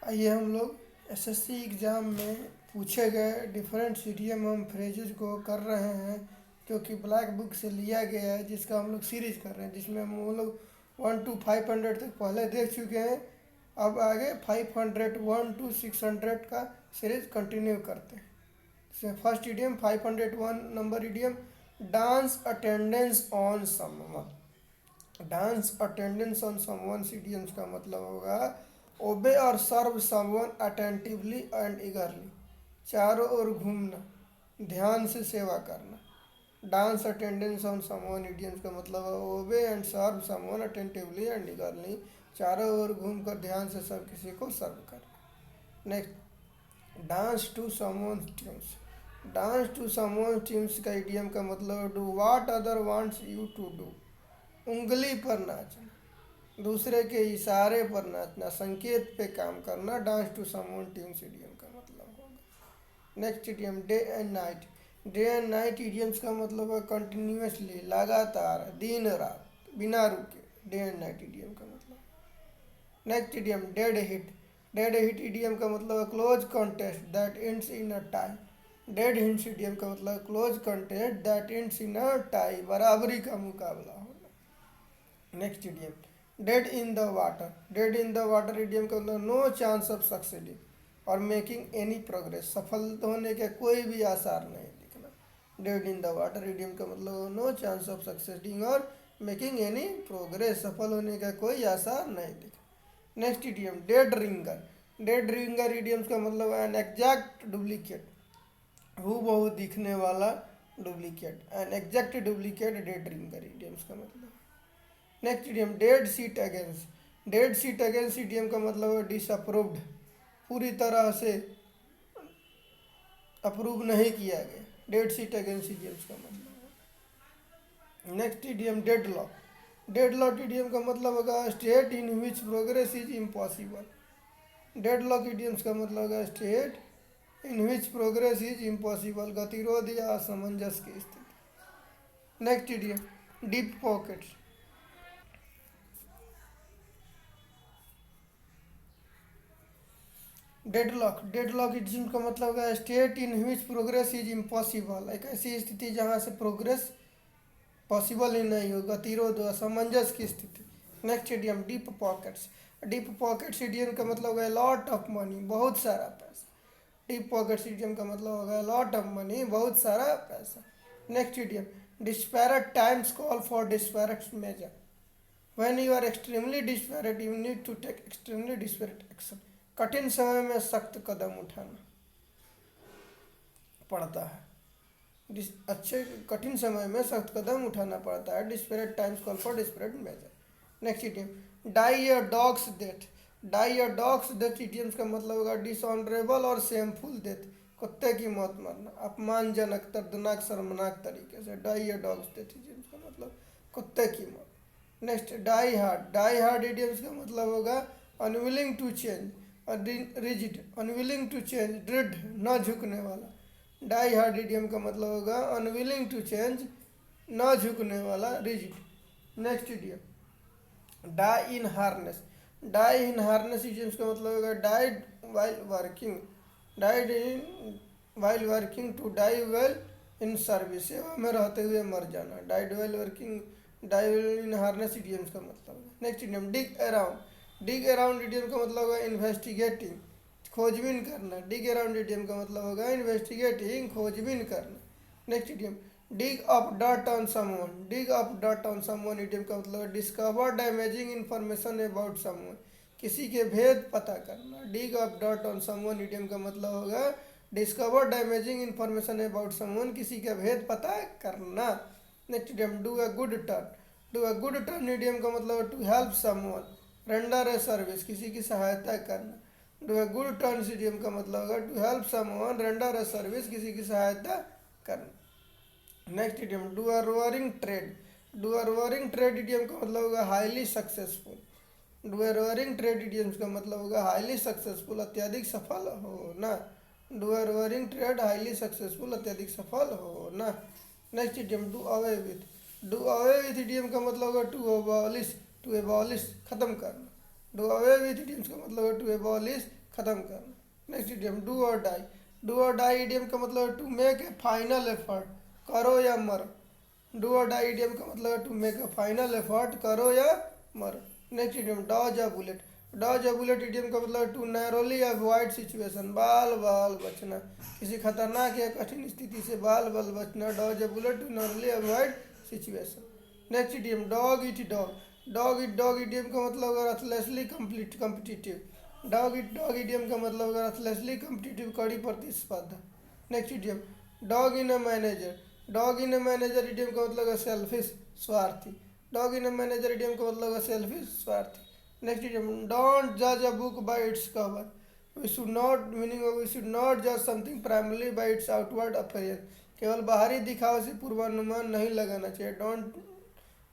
आइए हम लोग एसएससी एग्ज़ाम में पूछे गए डिफरेंट इडियम हम फ्रेजेस को कर रहे हैं, जो कि ब्लैक बुक से लिया गया है, जिसका हम लोग सीरीज कर रहे हैं, जिसमें हम लोग 1 to 500 तक पहले देख चुके हैं। अब आगे 500 1 to 600 का सीरीज कंटिन्यू करते हैं। इसमें first idiom 501 number idiom, dance attendance on someone. Dance attendance on someone idioms का मतलब होगा ओबे और serve someone attentively and eagerly, चारों ओर घूमना, ध्यान से सेवा करना। Dance attendance on someone idioms का मतलब है obey and serve someone attentively and eagerly, चारों ओर घूमकर ध्यान से सब किसी को सर्व करना। Next, dance to someone tunes. Dance to someone tunes का इडियम का मतलब do what other wants you to do. उंगली पर नाचना, दूसरे के इशारे पर नाचना, संकेत पे काम करना, dance to someone tunes idiom का मतलब होगा। Next idiom, day and night. Day and night idioms का मतलब है कंटिन्यूसली, लगातार, दिन रात, बिना रुके, डे एंड नाइट इडियम का मतलब। Next idiom, dead hit. Dead hit idiom का मतलब है close contest that ends in a tie. Dead hit idiom का मतलब close contest that ends in a tie, बराबरी का मुकाबला होना। Next idiom, dead in the water. Dead in the water idiom का मतलब no chance of succeeding or making any progress, सफल होने के कोई भी आसार नहीं दिखना। Dead in the water idiom का मतलब no chance of succeeding or making any progress, सफल होने का कोई आसार नहीं दिखना। Next idiom, dead ringer. Dead ringer idioms का मतलब है एन एग्जैक्ट डुप्लीकेट, हूबहू दिखने वाला duplicate, an exact duplicate dead ringer idioms का मतलब। Next idiom, dead seat against. Dead seat against idiom का मतलब है डिसअप्रूव्ड, पूरी तरह से अप्रूव नहीं किया गया, डेड सीट अगेंस्ट इडियम्स का मतलब है। Next idiom, dead lock. Dead lock idiom का मतलब होगा state in which progress is impossible. Dead lock idioms का मतलब होगा state in which progress is impossible, गतिरोध या असमंजस की स्थिति। Next idiom, deep pockets. Deadlock. Deadlock idiom का मतलब है state in which progress is impossible, एक ऐसी स्थिति जहाँ से प्रोग्रेस पॉसिबल ही नहीं हो, गतिरोध, असमंजस की स्थिति। Next idiom, deep pockets. Deep pockets idiom का मतलब होगा लॉट ऑफ मनी, बहुत सारा पैसा। डीप पॉकेट्स इडियम का मतलब होगा लॉट ऑफ मनी, बहुत सारा पैसा। Next idiom, desperate times call for desperate measure. When you are extremely desperate you need to take extremely desperate action. कठिन समय में सख्त कदम उठाना पड़ता है, अच्छे कठिन समय में सख्त कदम उठाना पड़ता है, desperate times call for desperate measure. Next idiom, die your dog's death. Die your dog's death idioms का मतलब होगा डिसऑनरेबल और सेमफुल डेथ, कुत्ते की मौत मरना, अपमानजनक, दर्दनाक, शर्मनाक तरीके से। Die your dog's death idioms का मतलब कुत्ते की मौत। Next, die hard. Die hard idioms का मतलब होगा unwilling to change, rigid, unwilling to change, दृढ़, न झुकने वाला। डाई हार्ड इडियम का मतलब होगा अनविलिंग टू चेंज, न झुकने वाला, rigid. Next idiom, die in harness. Die in harness idioms का मतलब होगा died while working, died in while working, to die well in service, सेवा में रहते हुए मर जाना। Died while working, die well in harness idioms का मतलब। Next idiom, dig around. Dig around idiom का मतलब होगा इन्वेस्टिगेटिंग, खोजबीन करना। डिग अराउंड इडियम का मतलब होगा इन्वेस्टिगेटिंग, खोजबीन करना। Next idiom, dig up dirt on someone. Dig up dirt on someone idiom का मतलब है discover damaging information about someone, किसी के भेद पता करना। Dig up dirt on someone idiom का मतलब होगा discover damaging information about someone, किसी का भेद पता करना। Next idiom, do a good turn. Do a good turn idiom का मतलब to help someone, render a service, किसी की सहायता करना। Do a good turn idiom का मतलब होगा to help someone, render a service, किसी की सहायता करना। Next idiom, do a roaring trade. Do a roaring trade idiom का मतलब होगा highly successful. Do a roaring trade idioms का मतलब होगा हाईली सक्सेसफुल, अत्यधिक सफल होना। Do a roaring trade, highly successful, अत्यधिक सफल होना। Next idiom, do away with. Do away with idiom का मतलब होगा टू एबॉलिश, खत्म करना। डू अवे विथ इडियम्स का मतलब है टू एबॉलिश, खत्म करना। Next idiom do or die. Do or die idiom का मतलब to make a final effort, करो या मरो। डू और डाई इडियम का मतलब to make a final effort, करो या मरो। नेक्स्ट इडियम डॉज या बुलेट। डॉज या बुलेट इडियम का मतलब टू नैरोली अवॉइड सिचुएशन, बाल बाल बचना, किसी खतरनाक या कठिन स्थिति से बाल बाल बचना। डॉज या bullet to narrowly avoid situation. Next idiom dog eat dog. Dog idiom का मतलब अगर एथलेटली कंप्लीट कम्पिटिटिव। डॉग इडियम का मतलब अगर एथलेटली कम्पिटिटिव, कड़ी प्रतिस्पर्धा। Next idiom dog in a manager. Dog in a manager idiom का मतलब है सेल्फिश, स्वार्थी। Dog in a manager idiom का मतलब है सेल्फिश, स्वार्थी। नेक्स्ट इडियम डोंट जज a book by its cover. We should not meaning we should not जज something primarily by its outward appearance. केवल बाहरी दिखावे से पूर्वानुमान नहीं लगाना चाहिए। डोंट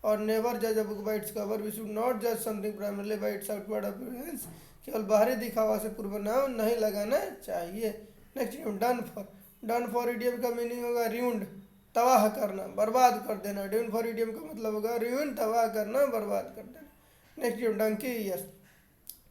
और नेवर जज a book by its cover. We should not जज something primarily by its outward appearance. केवल बाहरी दिखावा से पूर्वानुमान नहीं लगाना चाहिए। Next idiom done for. Done for idiom का मीनिंग होगा रूइंड, तबाह करना, बर्बाद कर देना। डन फॉर इडियम का मतलब होगा रूइन, तबाह करना, बर्बाद कर देना। Next idiom donkey years.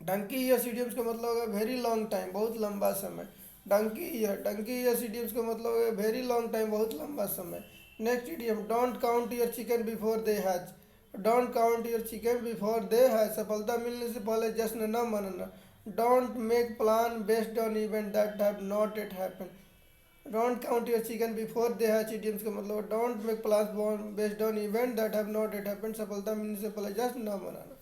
Donkey years idioms का मतलब होगा वेरी लॉन्ग टाइम, बहुत लंबा समय। डंकी ईयर्स इडियम्स का मतलब होगा वेरी लॉन्ग टाइम, बहुत लंबा समय। Next idiom don't count your chicken before they hatch. Don't count your chicken before they hatch, सफलता मिलने से पहले जश्न न मनाना। Don't make plan based on event that have not it happen. Don't count your chicken before they hatch idioms का मतलब don't make plan based on event that have not it happen, सफलता मिलने से पहले जश्न न मनाना।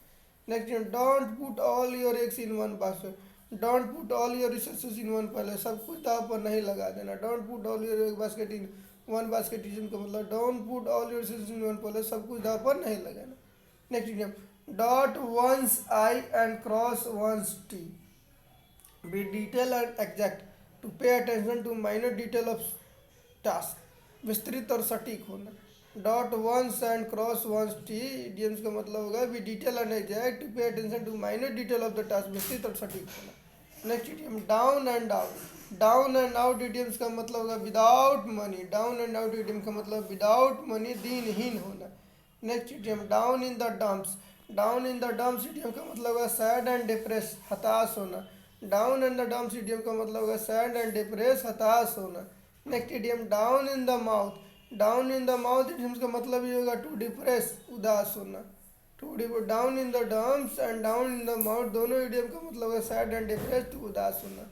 Next don't put all your eggs in one basket. Don't put all your resources in one, पहले सब कुछ दाव पर नहीं लगा देना। Don't put all your egg basket in one basket का मतलब don't put all your resources in one, पहले सब कुछ दाव पर नहीं लगाना। Next idiom dot one's I and cross one's T. Be detail and exact, to pay attention to minor detail of task, विस्तृत और सटीक होना। Dot one's and cross one's T idioms का मतलब होगा be detail and exact, to pay attention to minor detail of the task, विस्तृत और सटीक होना। Next idiom down and out. Down and out idioms का मतलब होगा without money. Down and out idiom का मतलब विदाउट मनी, दीनहीन होना। Next idiom down in the dumps. Down in the dumps idiom का मतलब होगा सैड एंड डिप्रेस, हताश होना। Down in the dumps idiom का मतलब होगा सैड एंड डिप्रेस, हताश होना। Next idiom down in the mouth. Down in the mouth idioms का मतलब ये होगा टू डिप्रेस, उदास होना। Down in the dumps and down in the mouth दोनों इडियम का मतलब है सैड एंड डिप्रेस, टू उदास होना।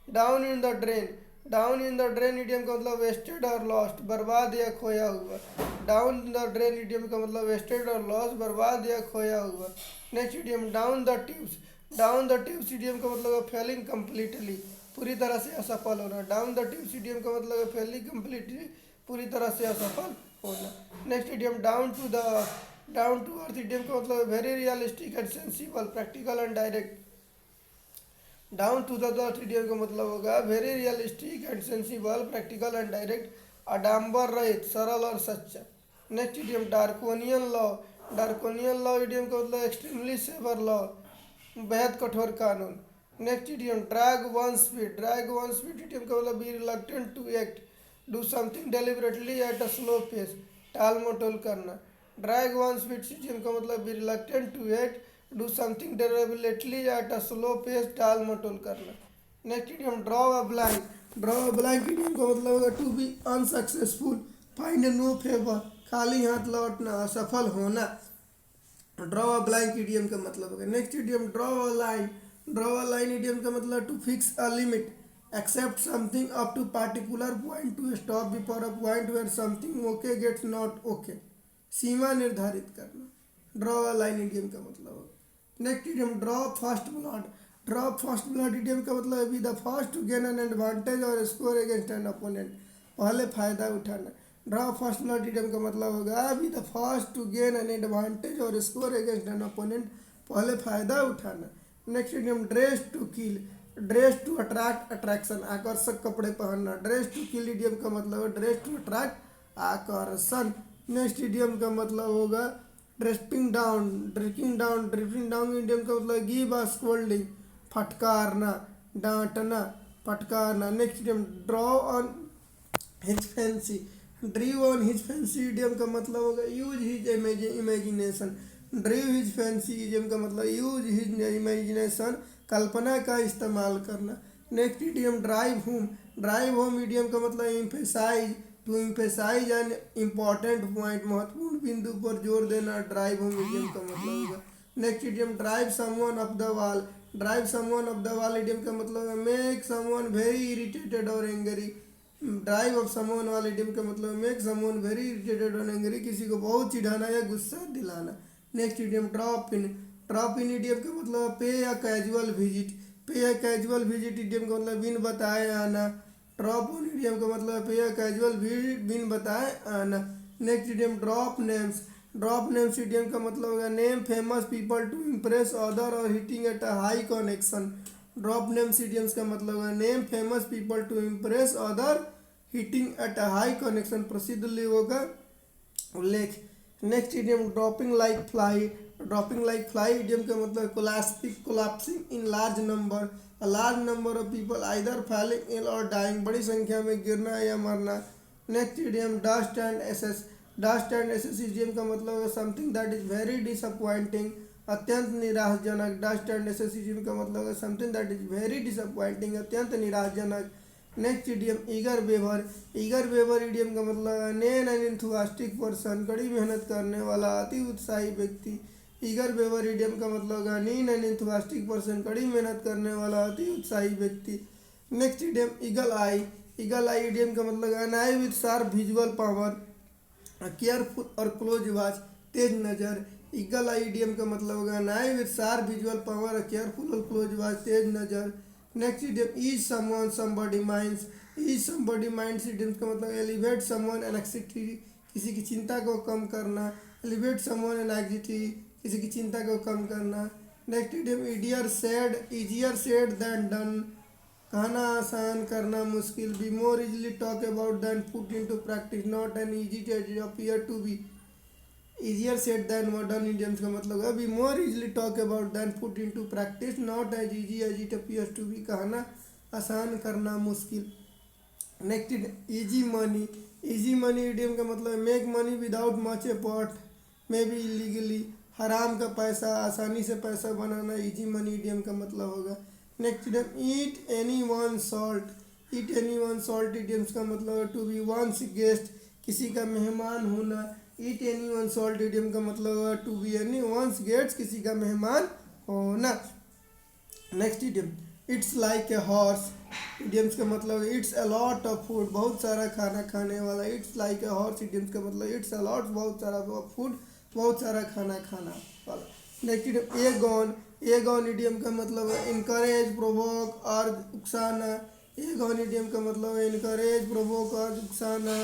Down in the drain. Down in the drain idiom का मतलब वेस्टेड और लॉस्ट, बर्बाद या खोया हुआ। Down in the drain idiom का मतलब वेस्टेड और लॉस्ट, बर्बाद या खोया हुआ। Next idiom down the tubes. Down the tubes idiom का मतलब है फेलिंग कम्प्लीटली, पूरी तरह से असफल होना। डाउन द ट्यूब्स इडियम का मतलब है फेलिंग कम्प्लीटली, पूरी तरह से असफल होना। Next idiom down to the down to earth idiom का मतलब very realistic and sensible, practical and direct. Down to the earth idiom का मतलब होगा very realistic and sensible, practical and direct, आडम्बर रहित, सरल और सच्चा। Next idiom draconian law. Draconian law idiom का मतलब एक्सट्रीमली सेवर लॉ, बेहद कठोर कानून। Next idiom drag one speed. Drag one speed idiom का मतलब be reluctant to act, do something deliberately at a slow pace, टाल मटोल करना। ड्रैग वन स्पीड इडियम का मतलब be reluctant to act, do something deliberately at a slow pace, टाल मटोल करना। Next idiom draw a blank. Draw a blank idiom का मतलब होगा to be unsuccessful, find no favour, खाली हाथ लौटना, असफल होना। ड्रॉ अ ब्लैंक इडियम का मतलब होगा। Next idiom draw a line. Draw a line idiom का मतलब to fix a limit, accept something up to particular point, to stop before a point where something okay gets not okay, सीमा निर्धारित करना। Draw a line idiom का मतलब होगा। Next idiom draw first blood. Draw first blood idiom का मतलब be the first to gain an advantage और score against an opponent, पहले फायदा उठाना। ड्रॉ फर्स्ट ब्लड इडियम का मतलब होगा be the first to gain an advantage और स्कोर अगेंस्ट एन अपोनेंट, पहले फायदा उठाना। Next idiom dress to kill. Dress to attract, attraction, आकर्षक कपड़े पहनना। ड्रेस टू किल इडियम का मतलब है ड्रेस टू अट्रैक्ट, आकर्षण। नेक्स्ट इडियम का मतलब होगा drifting down. Drifting down, drifting down idiom का मतलब गिव अ स्कोल्डिंग, फटकारना, डांटना, फटकारना। Next idiom draw on his fancy. Draw on his fancy idiom का मतलब होगा use his imagination, draw his fancy idiom का मतलब यूज हिज इमेजिनेशन, कल्पना का इस्तेमाल करना। Next idiom drive home idiom का मतलब emphasise, to emphasise an important point, महत्वपूर्ण बिंदु पर जोर देना ड्राइव होम इडियम का मतलब होगा। Next idiom drive someone up the wall, drive someone up the wall idiom का मतलब है मेक समवन वेरी इरिटेटेड और एंग्री, ड्राइव ऑफ समवन वाले इडियम का मतलब मेक समवन वेरी इरिटेटेड और एंग्री, किसी को बहुत चिढ़ाना या गुस्सा दिलाना। Next idiom drop in idiom का मतलब पे या कैजुअल विजिट, पे या कैजुअल विजिट इडियम का मतलब बिन बताए आना। ड्रॉप ऑन इडियम का मतलब पे या कैजुअल विजिट बिन बताए आना। Next idiom drop names idiom का मतलब होगा name famous people to impress other और hitting at a high connection. Drop names idioms का मतलब है name famous people to impress other hitting at a high connection, प्रसिद्ध लोगों का उल्लेख। Next idiom dropping like fly idiom का मतलब collapsing in large number, a large number of people either falling ill और डाइंग, बड़ी संख्या में गिरना या मरना। Next idiom dust and ashes idiom का मतलब है something that is very disappointing, अत्यंत निराशजनक। डस्ट एंड एसेस इडियम का मतलब है something that is very disappointing, अत्यंत निराशजनक। Next idiom eager beaver idiom का मतलब है नेन एन इंथुआस्टिक पर्सन, कड़ी मेहनत करने वाला, अति उत्साही व्यक्ति। ईगर वेवर इडियम का मतलब है नीन एन इंथुआस्टिक पर्सन, कड़ी मेहनत करने वाला, अति उत्साही व्यक्ति। Next idiom eagle eye idiom का मतलब है an eye with sharp visual power, careful और क्लोज वॉच, तेज नज़र। ईगल आई इडियम का मतलब होगा an eye with sharp visual power, careful और क्लोज वॉच, तेज नज़र। Next idiom ease someone somebody minds idiom का मतलब एलिवेट समवन एंग्जाइटी, किसी की चिंता को कम करना। एलिवेट समवन एंग्जाइटी, किसी की चिंता को कम करना। Next idiom easier said than done, कहना आसान करना मुश्किल। Be more easily talk about than put in to practice, not an easy as appear to be. Easier said than done idioms का मतलब है be more easily talk about than put in to practice, not as easy as it appears to be, कहना आसान करना मुश्किल। Next easy money idiom का मतलब make money without much effort, may be illegally, हराम का पैसा, आसानी से पैसा बनाना इजी मनी इडियम का मतलब होगा। नेक्स्ट इडियम ईट एनी वन सॉल्ट इडियम्स का मतलब है टू बी वंस गेस्ट, किसी का मेहमान होना। Eat anyone salt idiom का मतलब है to be anyone's guest, किसी का मेहमान होना। Next idiom eats like a horse idioms का मतलब eats a lot of food, बहुत सारा खाना खाने वाला। Eats like a horse idioms का मतलब इट्स अ लॉट, बहुत सारा फूड, बहुत सारा खाना खाना वाला। नेक्स्ट इडियम एगॉन इडियम का मतलब है इनकरेज, प्रोवोक और उकसाना। एगॉन इडियम का मतलब है इनकरेज, प्रोवोक और उकसाना।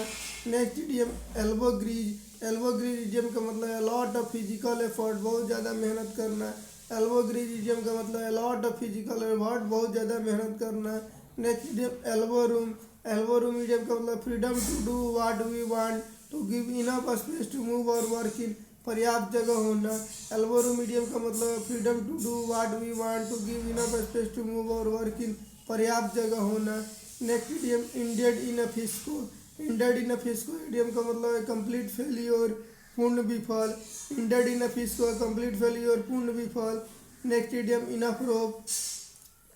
Next idiom elbow grease idiom का मतलब है लॉट ऑफ फिजिकल एफर्ट, बहुत ज़्यादा मेहनत करना। एल्बो ग्रीज इडियम का मतलब है लॉट ऑफ फिजिकल एफर्ट, बहुत ज़्यादा मेहनत करना। Next idiom elbow room idiom का मतलब freedom to do what we want, to give enough space to move or work in, पर्याप्त जगह होना। एल्बो रूम इडियम का मतलब freedom to do what we want, to give enough space to move or work in, पर्याप्त जगह होना। Next idiom ended in a fiasco idiom का मतलब है कंप्लीट फेलियर, पूर्ण विफल। Ended in a फिस्को, complete failure, पूर्ण विफल। Next idiom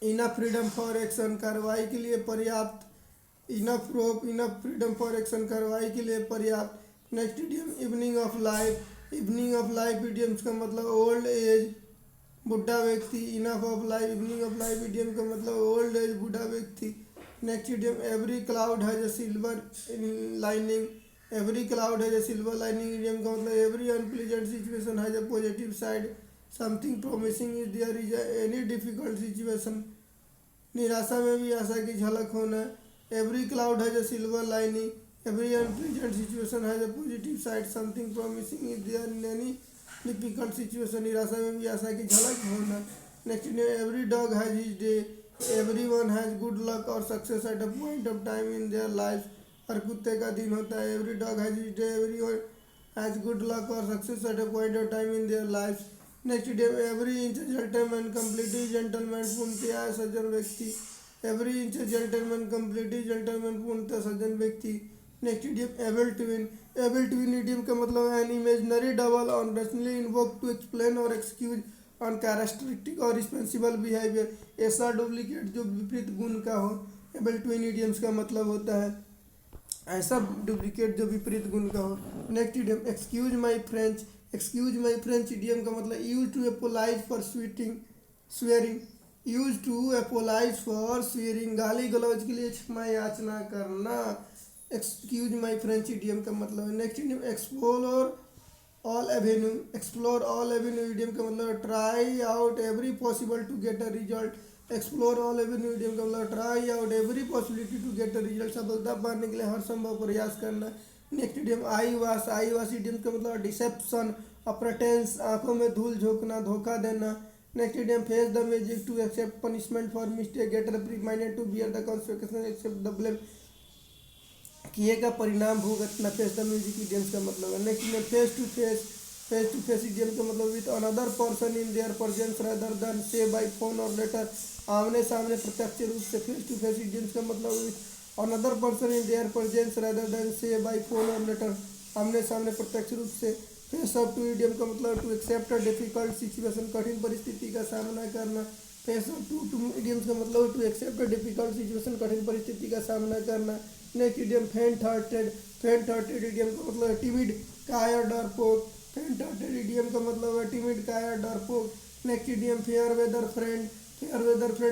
enough freedom for action, कार्रवाई के लिए पर्याप्त। इनफ फ्रीडम फॉर एक्शन, कार्रवाई के लिए पर्याप्त। Next idiom evening of life idioms का मतलब ओल्ड एज, बुढ़ा व्यक्ति। इनफ ऑफ लाइफ इडियम का मतलब ओल्ड एज, बुढ़ा व्यक्ति। Next idiom every cloud has a silver lining idiom का मतलब every unpleasant situation has a positive side, something promising is there is any difficult situation, निराशा में भी आशा की झलक होना। Every cloud has a silver lining, every unpleasant situation has a positive side, something promising is there in any difficult situation, निराशा में भी आशा की झलक होना। Next every dog has his day, everyone has good luck और success at a point of time in their life, हर कुत्ते का दिन होता है। Every dog has his day, everyone has good luck और success at a point of time in their life. Next day every inch gentleman completely gentleman, पूर्णतया सज्जन व्यक्ति। Every inch gentleman completely gentleman, पूर्णतः सज्जन व्यक्ति। Next idiom able to win idiom का मतलब an imaginary double on rationally invoke to explain और excuse on characteristic और रिस्पॉन्सिबल बिहेवियर। ऐसा डुप्लीकेट जो विपरीत गुण का हो। एबल टू विन इडियम्स का मतलब होता है ऐसा डुप्लीकेट जो विपरीत गुण का हो। Next idiom excuse my French idiom का मतलब use to apologise for swearing use to apologise for swearing गाली गलौज के लिए क्षमा याचना करना। एक्सक्यूज माई फ्रेंच इडियम का मतलब है। Next idiom explore all avenue idiom का मतलब try out every possible to get a result. Explore all avenue idiom का मतलब try out every possibility to get a result, सफलता पाने के लिए हर संभव प्रयास करना। नेक्स्ट इडियम आई वास इडियम का मतलब डिसेप्शन, अप्रेटेंस, आंखों में धूल झोंकना, धोखा देना। Next idiom face the magic to accept punishment for mistake, get reminded to bear the consequences, accept the blame, किए का परिणाम भुगतना। फेस द म्यूजिक इडियम्स का मतलब है। Next idiom face to face idiom का मतलब with another person in their presence rather than से बाय फोन और लेटर, आमने सामने प्रत्यक्ष रूप से। फेस टू फेस इडियम्स का मतलब with another person in their presence rather than से बाय फोन और लेटर, आमने सामने प्रत्यक्ष रूप से। फेस अप टू इडियम का मतलब to accept a difficult situation, कठिन परिस्थिति का सामना करना। फेस अप टू इडियम्स का मतलब to accept a difficult situation, कठिन परिस्थिति का सामना करना। Next idiom faint hearted idiom का मतलब है टिमिड, कायर, डरपोक। फेंट हार्टेड इडियम का मतलब है टिमिड, कायर, डरपोक। Next idiom fair weather friend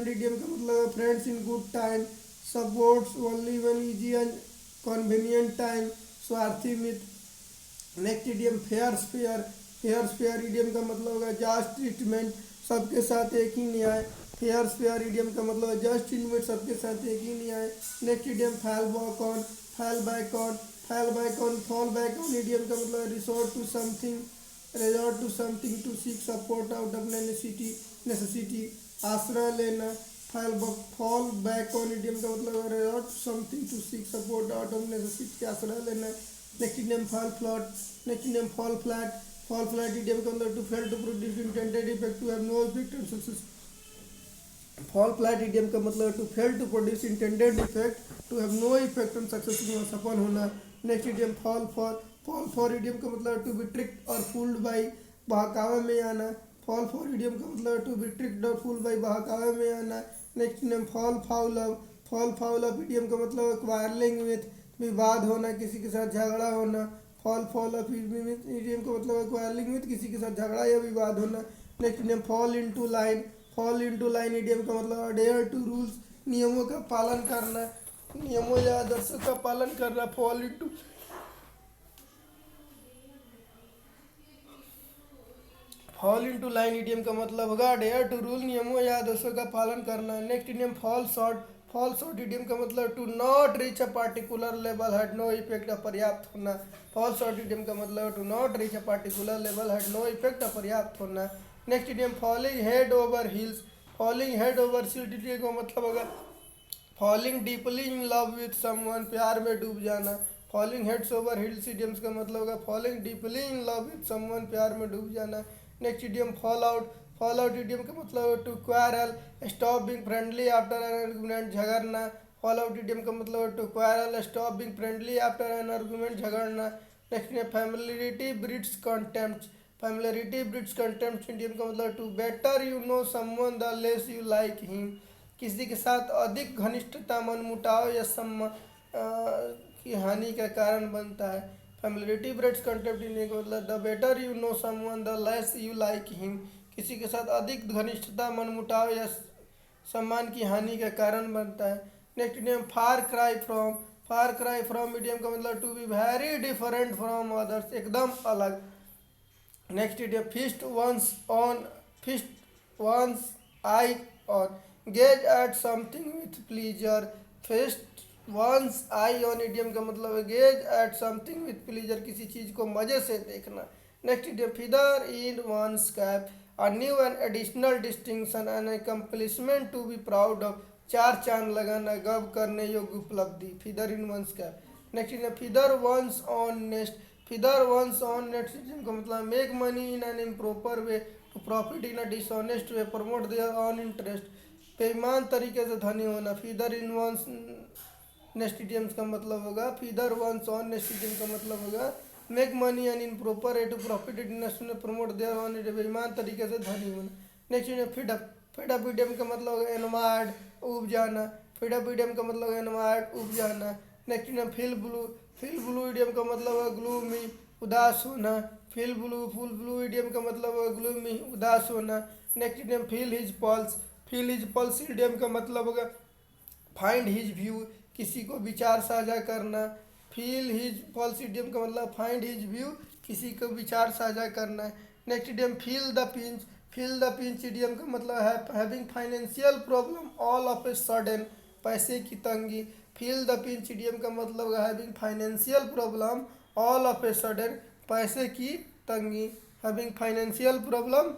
idiom का मतलब है friends in good time, supports only when easy and convenient time, स्वार्थी मित्र। नेक्स्ट इडियम फेयर इडियम का मतलब होगा जस्ट ट्रीटमेंट, सबके साथ एक ही न्याय। फेयर इडियम का मतलब है जस्ट ट्रीटमेंट, सबके साथ एक ही न्याय। Next idiom fall back on idiom का मतलब है resort to something to seek support out of necessity, आश्रय लेना। फॉल बैक ऑन इडियम का मतलब है resort to something to seek support out of necessity, आश्रय लेना। Next idiom fall flat idiom का मतलब to fail to produce intended effect, to have no effect on success. Fall flat idiom का मतलब to fail to produce intended effect, to have no effect on success, सफल होना। Next idiom fall for idiom का मतलब to be tricked और fooled by, बहकावे में आना। फॉल फॉर इडियम का मतलब टू बी ट्रिक्ड और फूल्ड बाई, बहकावे में आना। Next idiom fall foul of idiom का मतलब क्वारलिंग विथ, विवाद होना, किसी के साथ झगड़ा होना। फॉल ऑफ इडियम का मतलब क्वारलिंग विथ, किसी के साथ झगड़ा या विवाद होना। Next idiom fall into line idiom का मतलब अडेयर टू रूल्स, नियमों का पालन करना, नियमों या आदर्शों का पालन करना। फॉल इनटू लाइन इडियम का मतलब होगा अडेयर टू रूल, नियमों या आदर्शों का पालन करना। Next idiom fall short idiom का मतलब to not reach a particular level, had no effect, अपर्याप्त होना। फॉल शॉर्ट इडियम का मतलब to not reach a particular level, had no effect, अपर्याप्त होना। Next idiom falling head over heels idiom का मतलब होगा falling deeply in love with someone, प्यार में डूब जाना। Falling heads over heels idioms का मतलब होगा falling deeply in love with someone, प्यार में डूब जाना। Next idiom fall out idiom का मतलब to quarrel, stop being friendly after an argument, झगड़ना। फॉल आउट इडियम का मतलब to quarrel, stop being friendly after an argument, झगड़ना। Next idiom familiarity breeds contempt idiom का मतलब to better you know someone the less you like him, किसी के साथ अधिक घनिष्ठता मनमुटाव या की हानि का कारण बनता है। फैमिलियरिटी ब्रीड्स कंटेम्प्ट इडियम का मतलब the better you know someone the less you like him, किसी के साथ अधिक घनिष्ठता मनमुटाव या सम्मान की हानि का कारण बनता है। Next idiom far cry from idiom का मतलब to be very different from others, एकदम अलग। Next idiom feast one's eye on, gaze at something with pleasure. Feast one's eye on idiom का मतलब है gaze at something with pleasure, किसी चीज़ को मज़े से देखना। Next idiom feather in one's cap, a new and additional distinction and accomplishment to be proud of, चार चांद लगाना, गर्व करने योग्य उपलब्धि। Feather in one's cap. Next idiom feather one's own nest idiom का मतलब make money in an improper way, to profit in a dishonest way, promote their own interest, बेईमान तरीके से धनी होना। Feather in one's next idioms का मतलब होगा feather one's own. Next idiom का मतलब होगा make money and in proper way to profit industry में प्रमोट देयर ऑन बेईमान तरीके से धनी होना। Next idiom feed up. Feed up idiom का मतलब होगा एनवायर्ड उब जाना। फीड अप इडियम का मतलब है एनवायर्ड उब जाना। Next idiom feel blue. Feel blue idiom का मतलब है ग्लूमी उदास होना। फील ब्लू इडियम का मतलब है ग्लूमी उदास होना। Next idiom feel his pulse. Feel his pulse idiom का मतलब होगा फाइंड हिज व्यू, किसी को विचार साझा करना। फील हिज पल्स इडियम का मतलब फाइंड हिज व्यू, किसी को विचार साझा करना। Next idiom feel the pinch. Feel the pinch idiom का मतलब है having financial problem all of a sudden, पैसे की तंगी। फील द पिंच इडियम का मतलब है having financial problem all of a sudden, पैसे की तंगी। Having financial problem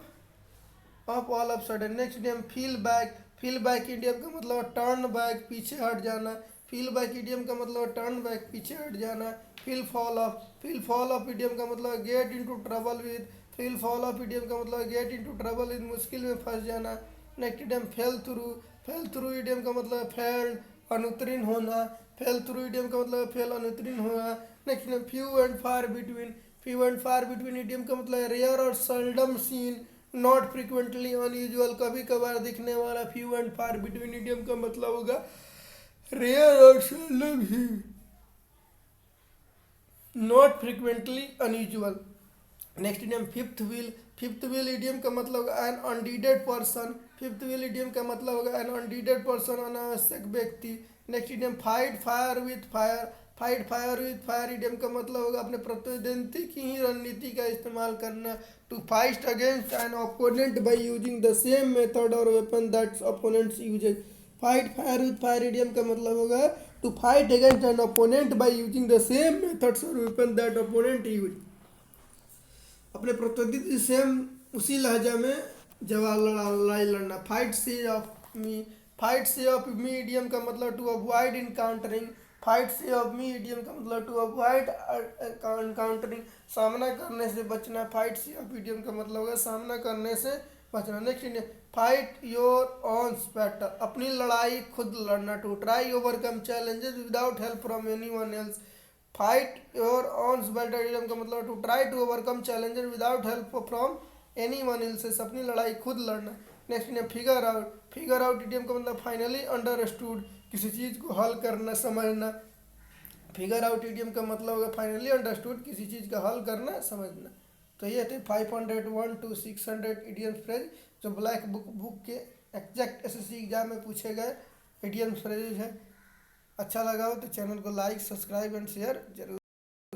of all of sudden. Next idiom feel back. Feel back idiom का मतलब टर्न बैक, पीछे हट जाना। फील बैक इडियम का मतलब टर्न बैक, पीछे हट जाना। Feel fall of. Feel fall of idiom का मतलब get into trouble with. Feel fall of idiom का मतलब गेट इनटू ट्रबल विद, मुश्किल में फंस जाना। Next idiom fail through. Fail through idiom का मतलब फेल्ड, अनुत्तीर्ण होना। फेल थ्रू इडियम का मतलब फेल, अनुत्तीर्ण होना। Next idiom few and far between. Few and far between idiom का मतलब रेयर और seldom seen, not frequently unusual, कभी कभार दिखने वाला। Few and far between idiom का मतलब होगा रेयर और सेल्डम ही, not frequently unusual. Next idiom fifth wheel. Fifth wheel idiom का मतलब होगा an unneeded person. Fifth wheel idiom का मतलब होगा एन अनडीडेड पर्सन, अनावश्यक व्यक्ति। Next idiom fight fire with fire. Fight fire with fire idiom का मतलब होगा अपने प्रतिद्वंदी की ही रणनीति का इस्तेमाल करना। To fight against an opponent by using the same method और weapon that opponents uses. Fight fire with fire idiom का मतलब होगा to fight against an opponent by using the same methods और वेपन दैट ओपोनेंट यूज। अपने प्रतिद्वंदी से same उसी लहजा में जवाब लड़ाई लड़ना। फाइट से ऑफ मी। फाइट से ऑफ मी इडियम का मतलब टू अवॉइड इनकाउंटरिंग। फाइट से ऑफ मी इडियम का मतलब टू अवॉइड इनकाउंटरिंग, सामना करने से बचना। फाइट से ऑफ इडियम का मतलब है सामना करने से बचना। Next Indian fight your own battle. अपनी लड़ाई खुद लड़ना। To try overcome challenges without help from any one else. Fight your own battle idiom का मतलब to try to overcome challenges without help from any one else, अपनी लड़ाई खुद लड़ना। Next Indian figure out. Figure out idiom का मतलब finally understood, किसी चीज़ को हल करना, समझना। फिगर आउट इडियम का मतलब होगा फाइनली अंडरस्टूड, किसी चीज़ का हल करना, समझना। तो ये थे 501 to 600 इडियम्स फ्रेज जो ब्लैक बुक के एग्जैक्ट एसएससी एग्जाम में पूछे गए इडियम्स फ्रेज है। अच्छा लगा हो तो चैनल को लाइक, सब्सक्राइब एंड शेयर जरूर।